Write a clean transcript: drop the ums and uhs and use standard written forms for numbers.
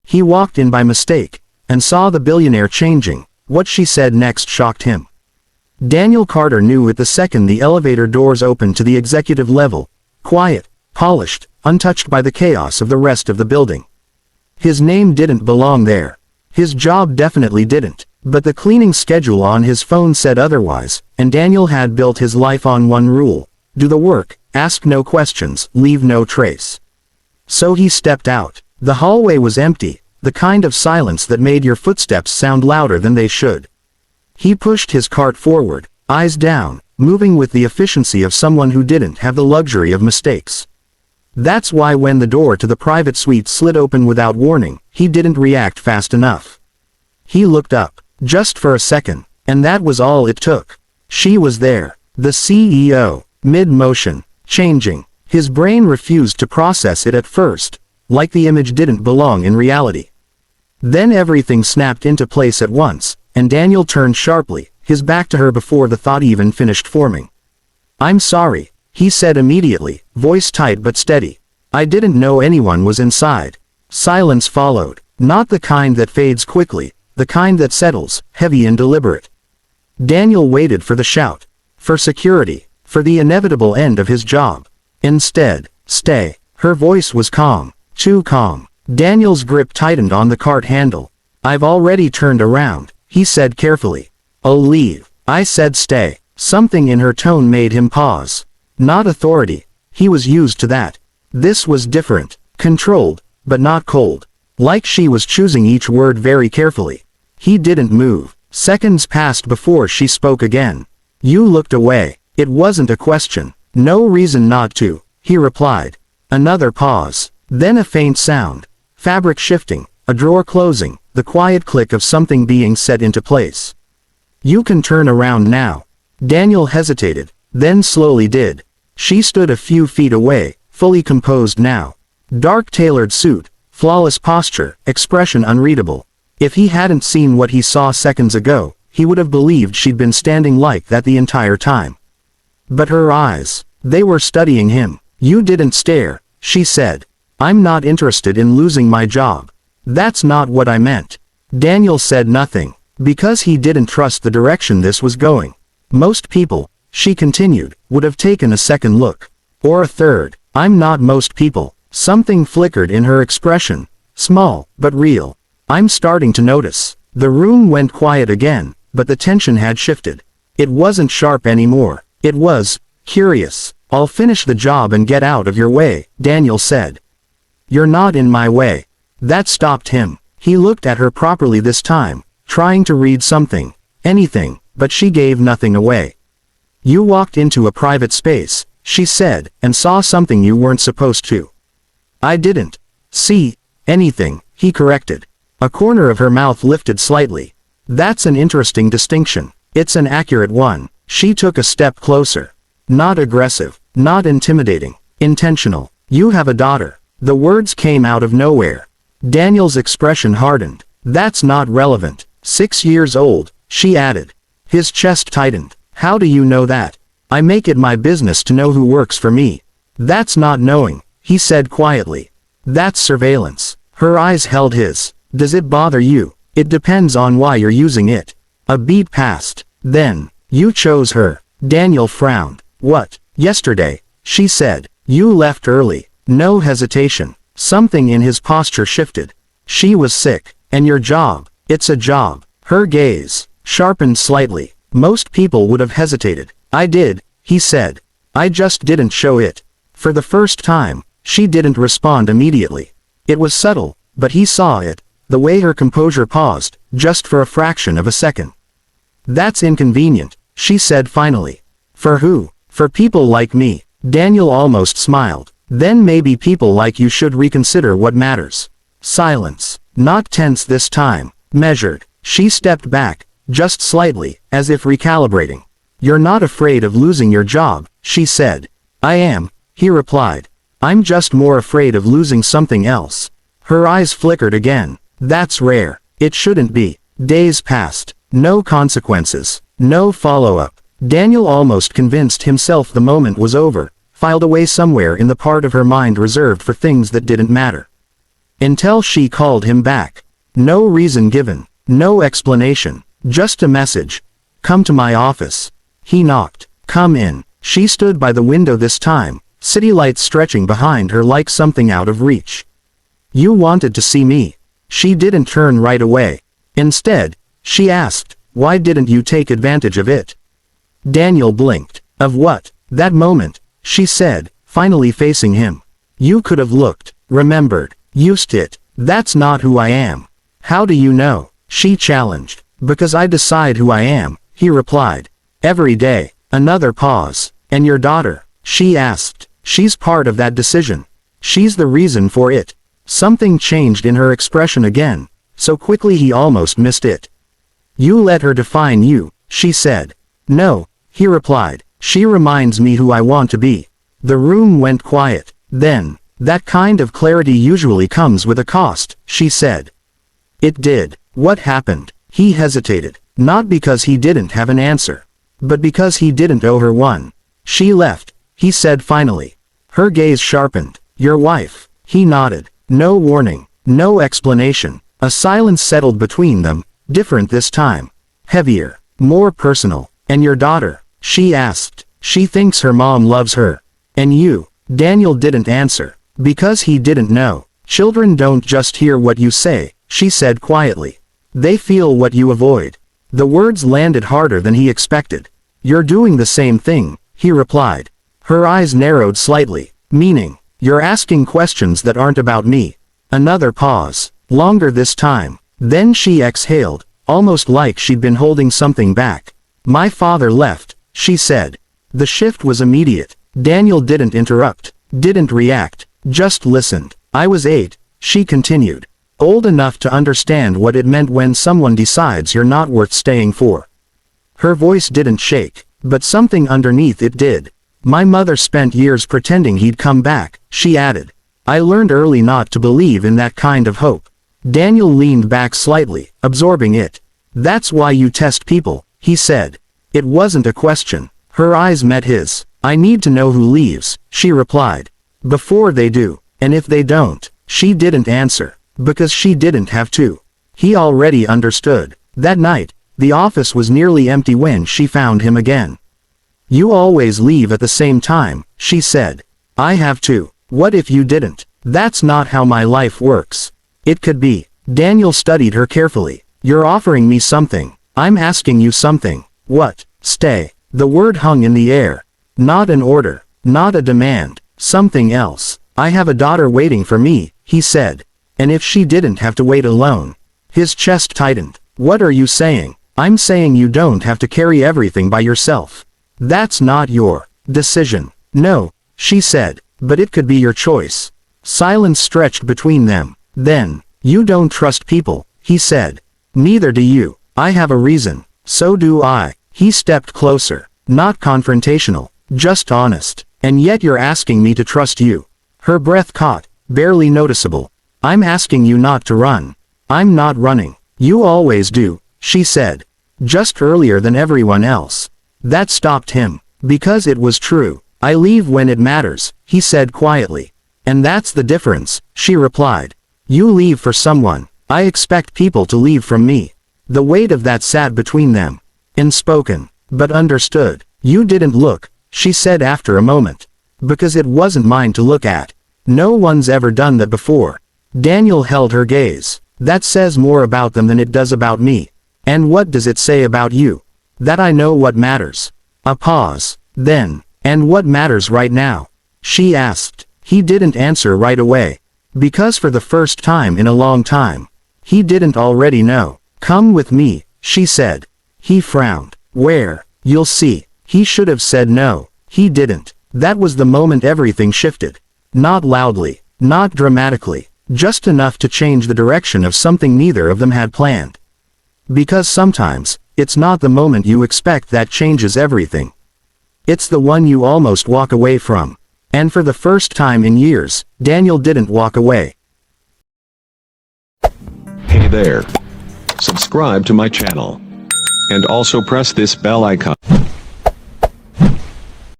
He walked in by mistake, and saw the billionaire changing. What she said next shocked him. Daniel Carter knew it the second the elevator doors opened to the executive level, quiet, polished, untouched by the chaos of the rest of the building. His name didn't belong there. His job definitely didn't, but the cleaning schedule on his phone said otherwise, and Daniel had built his life on one rule: do the work, ask no questions, leave no trace. So he stepped out. The hallway was empty, the kind of silence that made your footsteps sound louder than they should. He pushed his cart forward, eyes down, moving with the efficiency of someone who didn't have the luxury of mistakes. That's why when the door to the private suite slid open without warning, he didn't react fast enough. He looked up, just for a second, and that was all it took. She was there, the CEO, mid-motion, changing. His brain refused to process it at first, like the image didn't belong in reality. Then everything snapped into place at once, and Daniel turned sharply, his back to her before the thought even finished forming. "I'm sorry," he said immediately, voice tight but steady. "I didn't know anyone was inside." Silence followed, not the kind that fades quickly, the kind that settles, heavy and deliberate. Daniel waited for the shout, for security, for the inevitable end of his job. Instead, "Stay." Her voice was calm, too calm. Daniel's grip tightened on the cart handle. "I've already turned around," he said carefully. "I'll leave." "I said stay." Something in her tone made him pause. Not authority. He was used to that. This was different, controlled, but not cold. Like she was choosing each word very carefully. He didn't move. Seconds passed before she spoke again. "You looked away." It wasn't a question. "No reason not to," he replied. Another pause. Then a faint sound. Fabric shifting, a drawer closing, the quiet click of something being set into place. "You can turn around now." Daniel hesitated, then slowly did. She stood a few feet away, fully composed now. Dark tailored suit, flawless posture, expression unreadable. If he hadn't seen what he saw seconds ago, he would have believed she'd been standing like that the entire time. But her eyes, they were studying him. "You didn't stare," she said. "I'm not interested in losing my job." "That's not what I meant." Daniel said nothing, because he didn't trust the direction this was going. Most people, she continued, would have taken a second look. Or a third. "I'm not most people." Something flickered in her expression, small, but real. "I'm starting to notice." The room went quiet again, but the tension had shifted. It wasn't sharp anymore. It was curious. "I'll finish the job and get out of your way," Daniel said. "You're not in my way." That stopped him. He looked at her properly this time, trying to read something, anything, but she gave nothing away. "You walked into a private space," she said, "and saw something you weren't supposed to." "I didn't see anything," he corrected. A corner of her mouth lifted slightly. "That's an interesting distinction." "It's an accurate one." She took a step closer. Not aggressive, not intimidating, intentional. "You have a daughter." The words came out of nowhere. Daniel's expression hardened. "That's not relevant." 6 years old, she added. His chest tightened. "How do you know that?" "I make it my business to know who works for me." "That's not knowing," he said quietly. "That's surveillance." Her eyes held his. "Does it bother you?" "It depends on why you're using it." A beat passed. Then, "You chose her." Daniel frowned. "What?" "Yesterday," she said. "You left early." No hesitation. Something in his posture shifted. "She was sick. And your job, it's a job." Her gaze sharpened slightly. Most people would have hesitated. "I did," he said. "I just didn't show it." For the first time, she didn't respond immediately. It was subtle, but he saw it, the way her composure paused, just for a fraction of a second. "That's inconvenient," she said finally. "For who?" "For people like me." Daniel almost smiled. "Then maybe people like you should reconsider what matters." Silence. Not tense this time. Measured. She stepped back, just slightly, as if recalibrating. "You're not afraid of losing your job," she said. "I am," he replied. "I'm just more afraid of losing something else." Her eyes flickered again. "That's rare." "It shouldn't be." Days passed. No consequences. No follow-up. Daniel, almost convinced himself the moment was over, filed away somewhere in the part of her mind reserved for things that didn't matter. Until she called him back. No reason given. No explanation. Just a message. Come to my office. He knocked. Come in. She stood by the window this time, city lights stretching behind her like something out of reach. You wanted to see me. She didn't turn right away. Instead, she asked, why didn't you take advantage of it? Daniel blinked. Of what? That moment, she said, finally facing him. You could have looked, remembered, used it. That's not who I am. How do you know? She challenged. Because I decide who I am, he replied. Every day. Another pause. And your daughter? She asked. She's part of that decision. She's the reason for it. Something changed in her expression again, so quickly he almost missed it. You let her define you, she said. No, he replied. She reminds me who I want to be. The room went quiet. Then, that kind of clarity usually comes with a cost, she said. It did. What happened? He hesitated, not because he didn't have an answer, but because he didn't owe her one. She left, he said finally. Her gaze sharpened. Your wife. He nodded. No warning, no explanation. A silence settled between them, different this time. Heavier, more personal. And your daughter? She asked. She thinks her mom loves her. And you? Daniel didn't answer, because he didn't know. Children don't just hear what you say, she said quietly. They feel what you avoid. The words landed harder than he expected. You're doing the same thing, he replied. Her eyes narrowed slightly, meaning, you're asking questions that aren't about me. Another pause, longer this time. Then she exhaled, almost like she'd been holding something back. My father left, she said. The shift was immediate. Daniel didn't interrupt, didn't react, just listened. I was 8, she continued. Old enough to understand what it meant when someone decides you're not worth staying for. Her voice didn't shake, but something underneath it did. My mother spent years pretending he'd come back, she added. I learned early not to believe in that kind of hope. Daniel leaned back slightly, absorbing it. That's why you test people, he said. It wasn't a question. Her eyes met his. I need to know who leaves, she replied. Before they do. And if they don't. She didn't answer, because she didn't have to. He already understood. That night, the office was nearly empty when she found him again. You always leave at the same time, she said. I have to. What if you didn't? That's not how my life works. It could be. Daniel studied her carefully. You're offering me something. I'm asking you something. What? Stay. The word hung in the air. Not an order. Not a demand. Something else. I have a daughter waiting for me, he said. And if she didn't have to wait alone. His chest tightened. What are you saying? I'm saying you don't have to carry everything by yourself. That's not your decision. No, she said, but it could be your choice. Silence stretched between them. Then, you don't trust people, he said. Neither do you. I have a reason. So do I. He stepped closer. Not confrontational, just honest. And yet you're asking me to trust you. Her breath caught, barely noticeable. I'm asking you not to run. I'm not running. You always do, she said. Just earlier than everyone else. That stopped him. Because it was true. I leave when it matters, he said quietly. And that's the difference, she replied. You leave for someone. I expect people to leave from me. The weight of that sat between them. Unspoken, but understood. You didn't look, she said after a moment. Because it wasn't mine to look at. No one's ever done that before. Daniel held her gaze. That says more about them than it does about me. And what does it say about you? That I know what matters. A pause. Then, and what matters right now? She asked. He didn't answer right away. Because for the first time in a long time, he didn't already know. Come with me, she said. He frowned. Where? You'll see. He should have said no. He didn't. That was the moment everything shifted. Not loudly, not dramatically, just enough to change the direction of something neither of them had planned. Because sometimes, it's not the moment you expect that changes everything. It's the one you almost walk away from. And for the first time in years, Daniel didn't walk away. Hey there. Subscribe to my channel. And also press this bell icon.